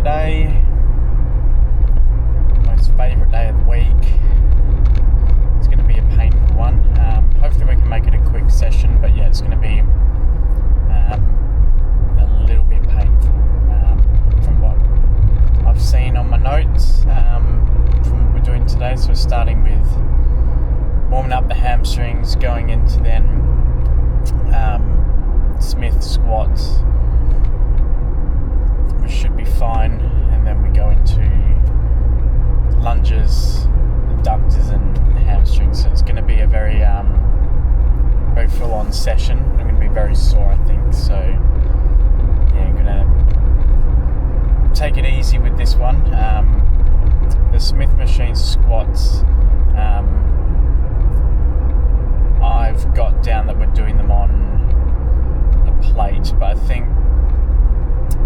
today. Most favourite day of the week. It's going to be a painful one. Hopefully we can make it a quick session, but yeah, it's going to be a little bit painful from what I've seen on my notes from what we're doing today. So we're starting with warming up the hamstrings, going into then Smith squats, which should be fine, and then we go into lunges, adductors and hamstrings. So it's going to be a very very full-on session. I'm going to be very sore, I think, so yeah, I'm going to take it easy with this one. The Smith machine squats, I've got down that we're doing them on a plate, but I think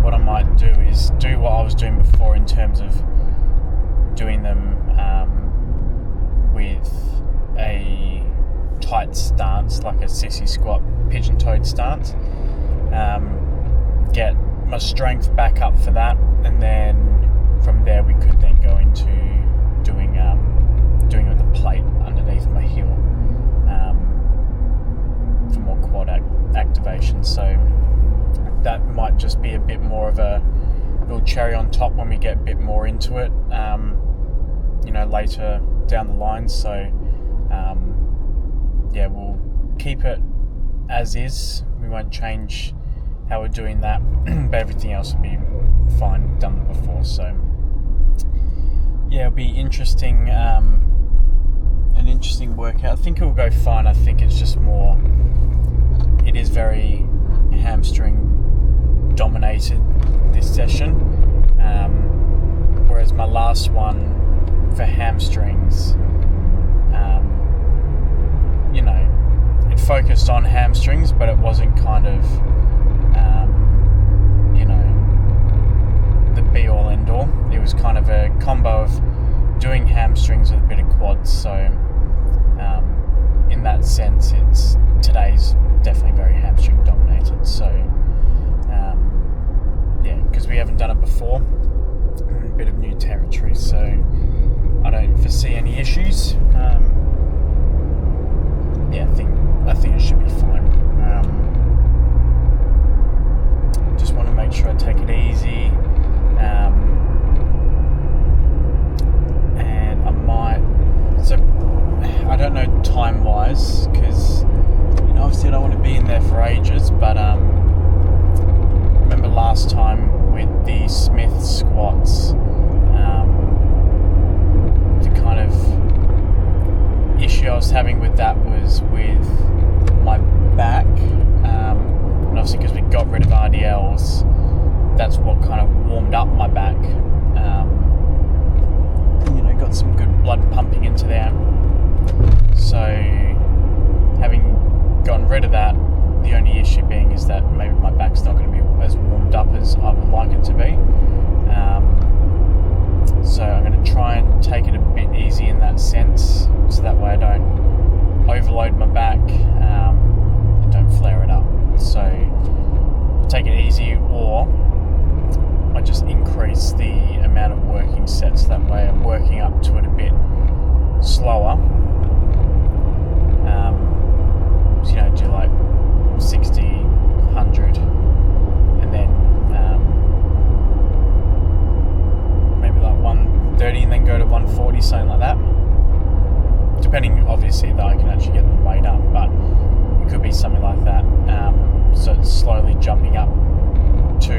what I might do is do what I was doing before in terms of doing them with a tight stance, like a sissy squat, pigeon-toed stance. Get my strength back up for that, and then from there we could then go into doing it with a plate underneath my heel for more quad activation. So that might just be a bit more of a little cherry on top when we get a bit more into it, later down the line. So yeah, we'll keep it as is. We won't change how we're doing that, but everything else will be fine, done it before. So yeah, it'll be interesting, an interesting workout. I think it will go fine. I think it's just more, it is very hamstring dominated this session, whereas my last one for hamstrings, it focused on hamstrings, but it wasn't kind of the be all end all. It was kind of a combo of doing hamstrings with a bit of quads. So in that sense, today's definitely very hamstring dominated. So yeah, because we haven't done it before, a bit of new territory, so I don't foresee any issues. Yeah, I think it should be fine. Just want to make sure I take it easy, and I might. So I don't know time wise, because obviously I don't want to be in there for ages, but remember last time with the Smith squats, the kind of issue I was having with that was with my back, and obviously because we got rid of RDLs, that's what kind of warmed up my back. Got some good blood pumping into there. So having gotten rid of that, the only issue being is that maybe my back's not going to be as warmed up as I would like it to be. So I'm going to try and take it a bit easy in that sense, so that way I don't overload my back and don't flare it up. So take it easy, or I just increase the amount of working sets. That way I'm working up to it a bit slower. Do like 60, 100, and then maybe like 130, and then go to 140, something like that. Depending, obviously, that I can actually get the weight up, but it could be something like that. So it's slowly jumping up to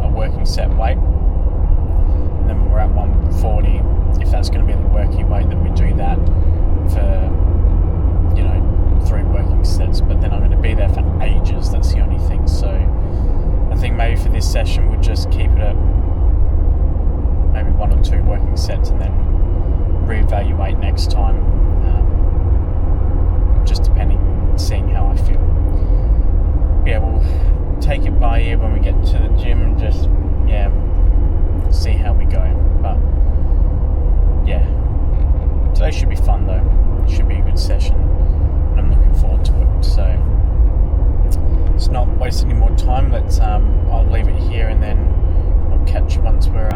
a working set weight, and then when we're at 140, if that's going to be the working weight, then we do that for 3 working sets. But then I'm going to be there for ages. That's the only thing. So I think maybe for this session we'll just keep it at maybe 1 or 2 working sets, and then reevaluate next time, just depending, seeing how I feel. Yeah, we'll take it by ear when we get to the gym and just see how we go. But yeah, today should be fun though. It should be a good session, and I'm looking forward to it. So let's not waste any more time. I'll leave it here, and then I'll catch you once we're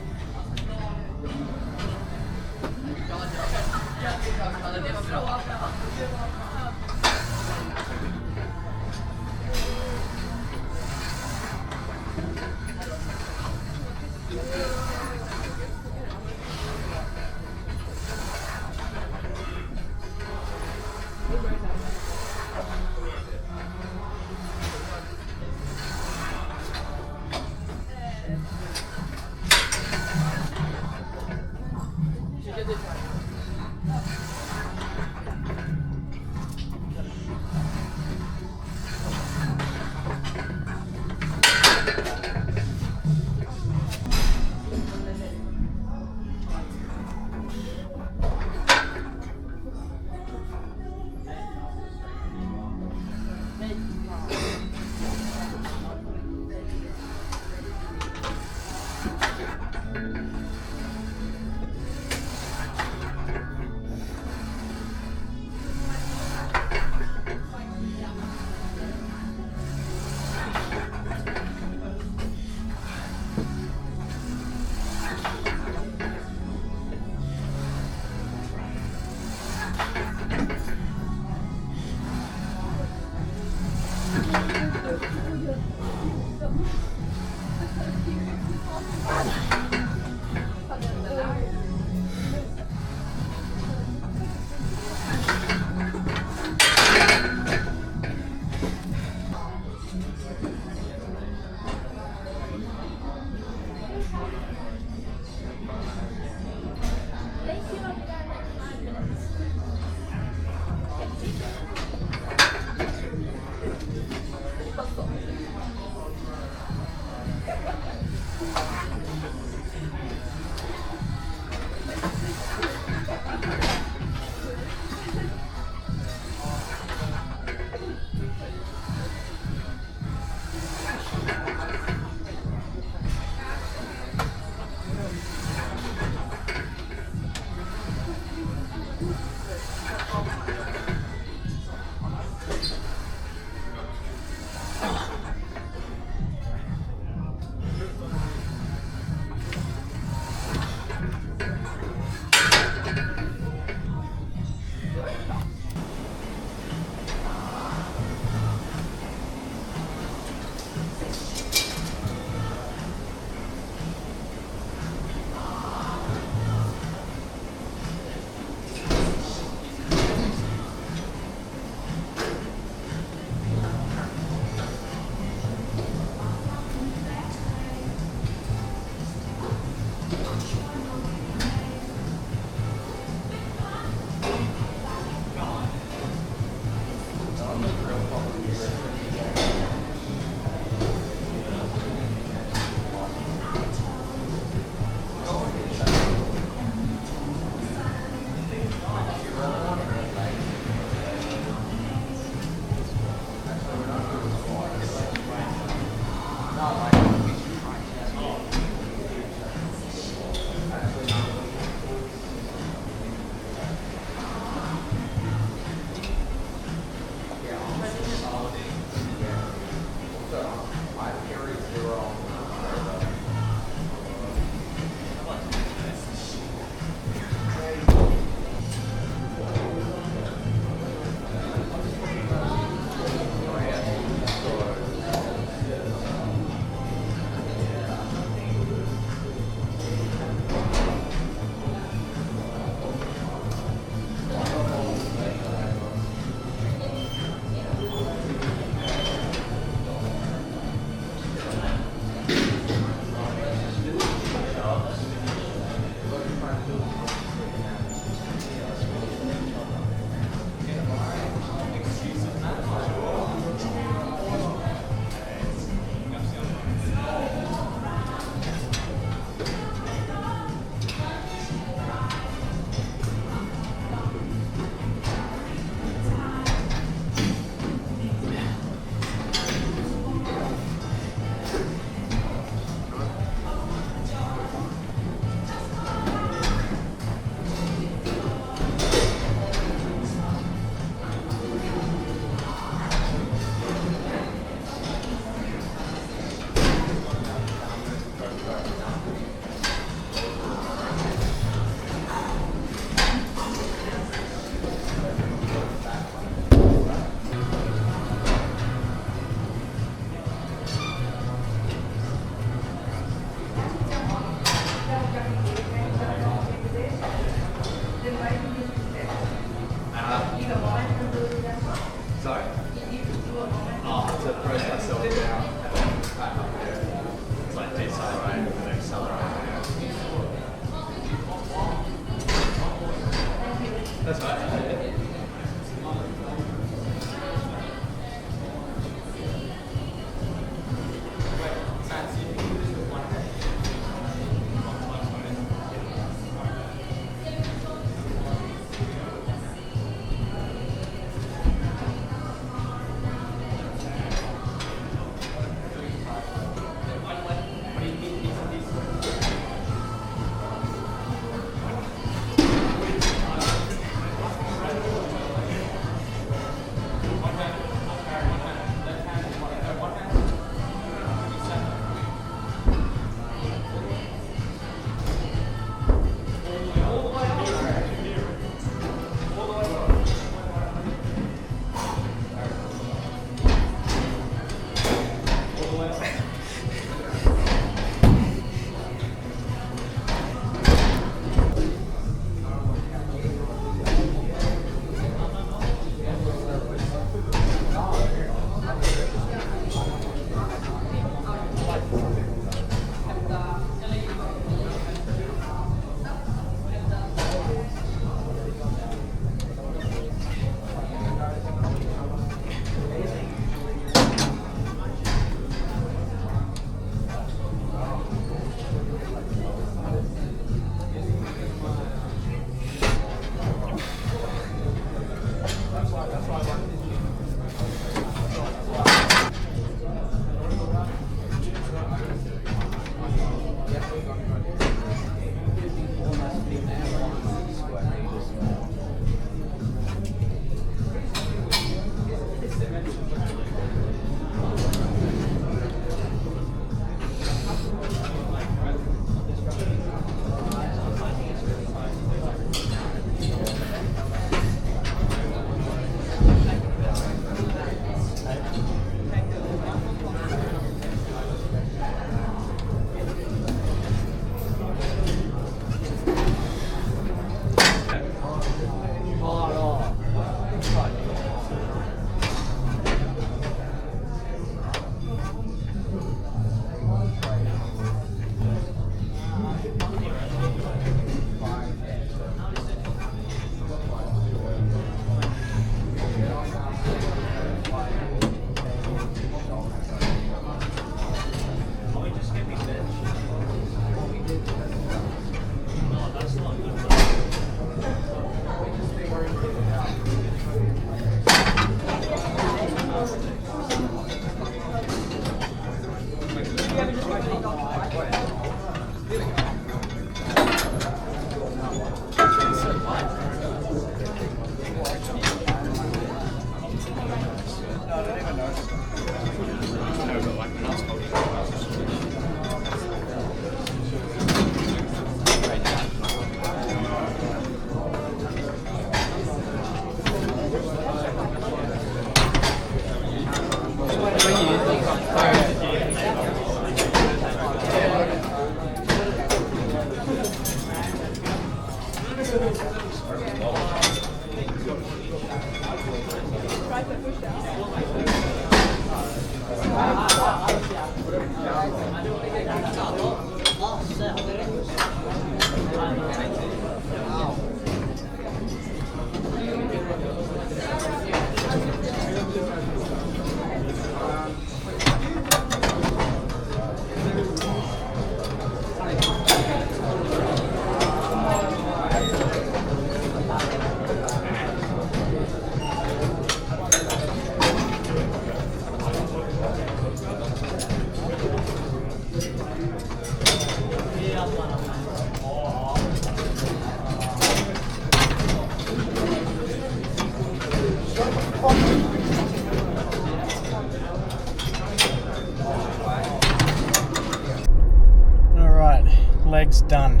Legs done.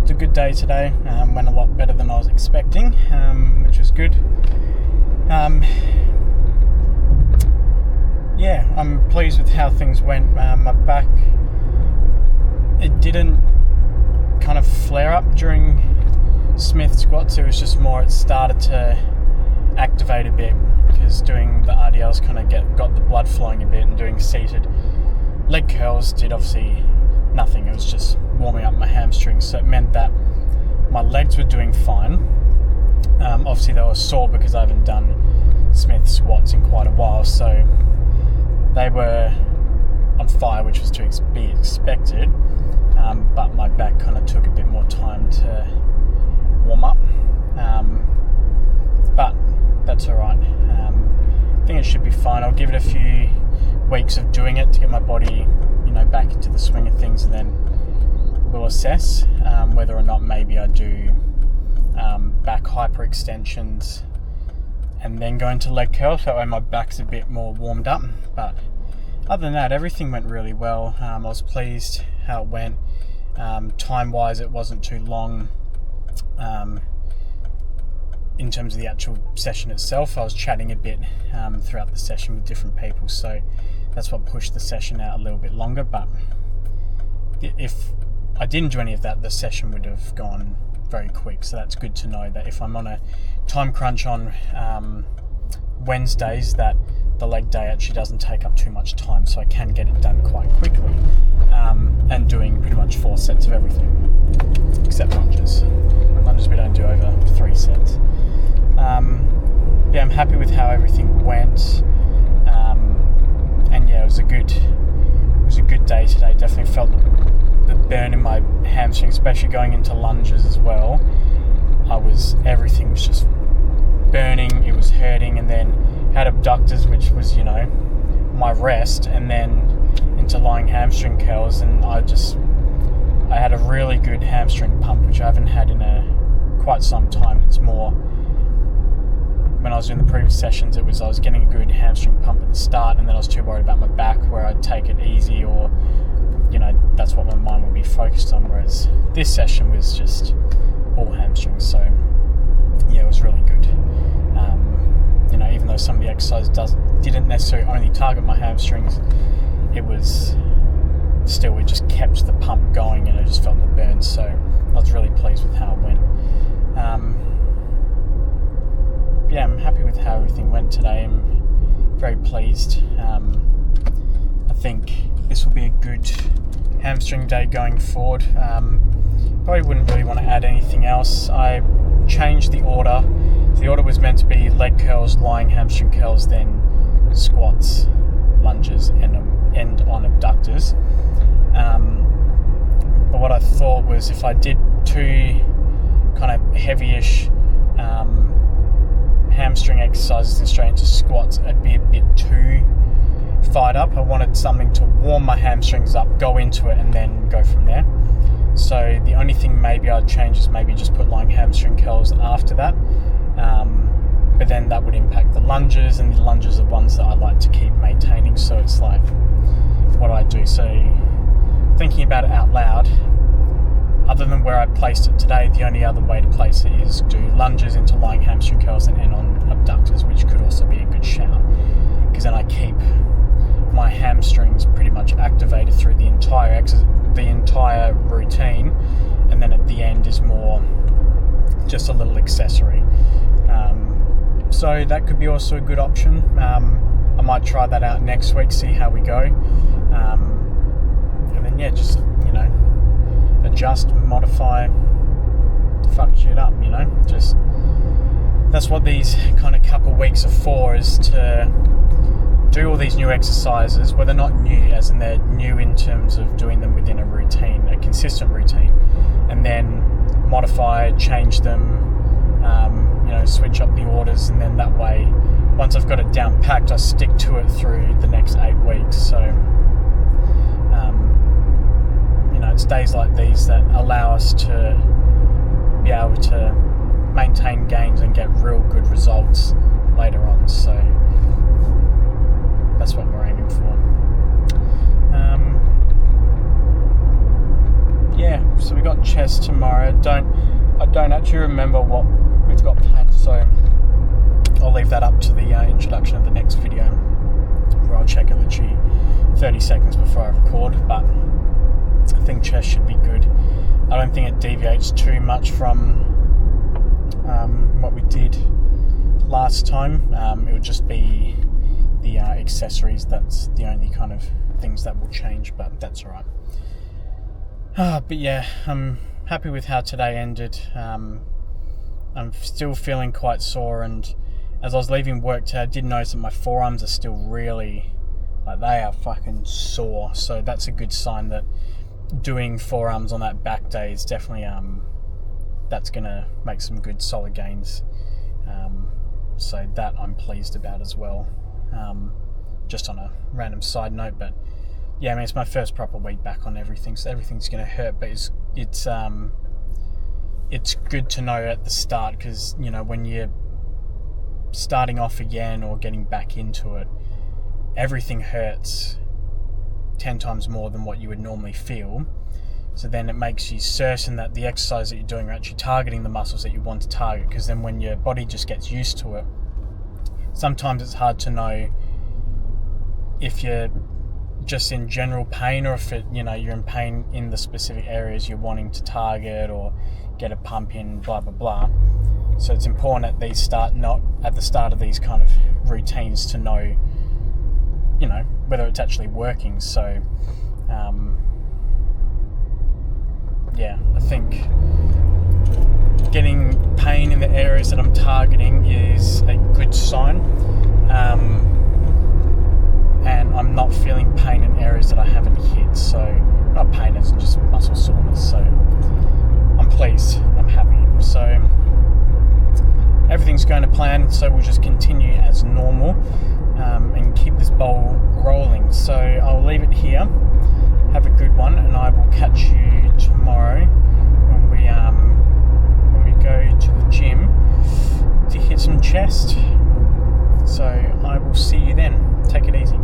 It's a good day today. Went a lot better than I was expecting, which was good. Yeah, I'm pleased with how things went. My back, it didn't kind of flare up during Smith squats. It was just more, it started to activate a bit because doing the RDLs kind of got the blood flowing a bit, and doing seated leg curls did obviously nothing. It was just warming up my hamstrings, so it meant that my legs were doing fine, Obviously they were sore because I haven't done Smith squats in quite a while, so they were on fire, which was to be expected, but my back kind of took a bit more time to warm up, but that's alright. I think it should be fine. I'll give it a few weeks of doing it to get my body, back into the swing of things, and then we'll assess whether or not maybe I do back hyperextensions and then go into leg curls, that way my back's a bit more warmed up. But other than that, everything went really well. I was pleased how it went. Time wise, it wasn't too long in terms of the actual session itself. I was chatting a bit throughout the session with different people, so that's what pushed the session out a little bit longer. But if I didn't do any of that, the session would have gone very quick. So that's good to know that if I'm on a time crunch on Wednesdays, that the leg day actually doesn't take up too much time, so I can get it done quite quickly, and doing pretty much 4 sets of everything except lunges we don't do over 3 sets. I'm happy with how everything went, and it was a good day today. Definitely felt the burn in my hamstring, especially going into lunges as well. Everything was just burning, it was hurting, and then had abductors, which was my rest, and then into lying hamstring curls, and I had a really good hamstring pump, which I haven't had in quite some time. It's more when I was doing the previous sessions, I was getting a good hamstring pump at the start, and then I was too worried about my back where I'd take it easy, or that's what my mind would be focused on, whereas this session was just all hamstrings. So it was really good. Even though some of the exercise didn't necessarily only target my hamstrings, it just kept the pump going, and I just felt the burn. So I was really pleased with how it went. I'm happy with how everything went today. I'm very pleased. I think this will be a good hamstring day going forward. Probably wouldn't really want to add anything else. I changed the order. The order was meant to be leg curls, lying hamstring curls, then squats, lunges, and end on abductors. But what I thought was, if I did 2 kind of heavy-ish hamstring exercises and straight into squats, it'd be a bit too fired up. I wanted something to warm my hamstrings up, go into it, and then go from there. So the only thing maybe I'd change is maybe just put lying hamstring curls after that. But then that would impact the lunges, and the lunges are ones that I like to keep maintaining. So it's like, what do I do? So thinking about it out loud, other than where I placed it today, the only other way to place it is do lunges into lying hamstring curls and end on abductors, which could also be a good shout, because then I keep my hamstrings pretty much activated through the entire routine, and then at the end is more just a little accessory. So that could be also a good option. I might try that out next week, see how we go, and then just adjust, modify, fuck shit up. Just that's what these kind of couple weeks are for, is to do all these new exercises, where they're not new as in they're new in terms of doing them within a routine, a consistent routine, and then modify, change them, switch up the orders, and then that way, once I've got it down packed, I stick to it through the next 8 weeks. So it's days like these that allow us to be able to maintain gains and get real good results later on. So that's what we're aiming for. So we got chest tomorrow. I don't actually remember what we've got planned, so I'll leave that up to the introduction of the next video, where I'll check it literally 30 seconds before I record. But I think chest should be good. I don't think it deviates too much from what we did last time. It would just be the accessories. That's the only kind of things that will change, but that's alright. But I'm happy with how today ended. I'm still feeling quite sore, and as I was leaving work today, I did notice that my forearms are still really, like, they are fucking sore. So that's a good sign that doing forearms on that back day is definitely that's gonna make some good solid gains. So that I'm pleased about as well. Just on a random side note, but yeah, I mean, it's my first proper week back on everything, so everything's gonna hurt, but it's good to know at the start, because you know, when you're starting off again or getting back into it, everything hurts 10 times more than what you would normally feel. So then it makes you certain that the exercise that you're doing are actually targeting the muscles that you want to target, because then when your body just gets used to it, sometimes it's hard to know if you're just in general pain, or if you're in pain in the specific areas you're wanting to target or get a pump in, blah blah blah. So it's important at the start of these kind of routines to know, whether it's actually working. So yeah, I think getting pain in the areas that I'm targeting is a good sign. And I'm not feeling pain in areas that I haven't hit. So not pain, it's just muscle soreness. So I'm pleased, I'm happy. So everything's going to plan, so we'll just continue as normal and keep this bowl rolling. So I'll leave it here. Have a good one, and I will catch you tomorrow when we go to the gym to hit some chest. So I will see you then. Take it easy.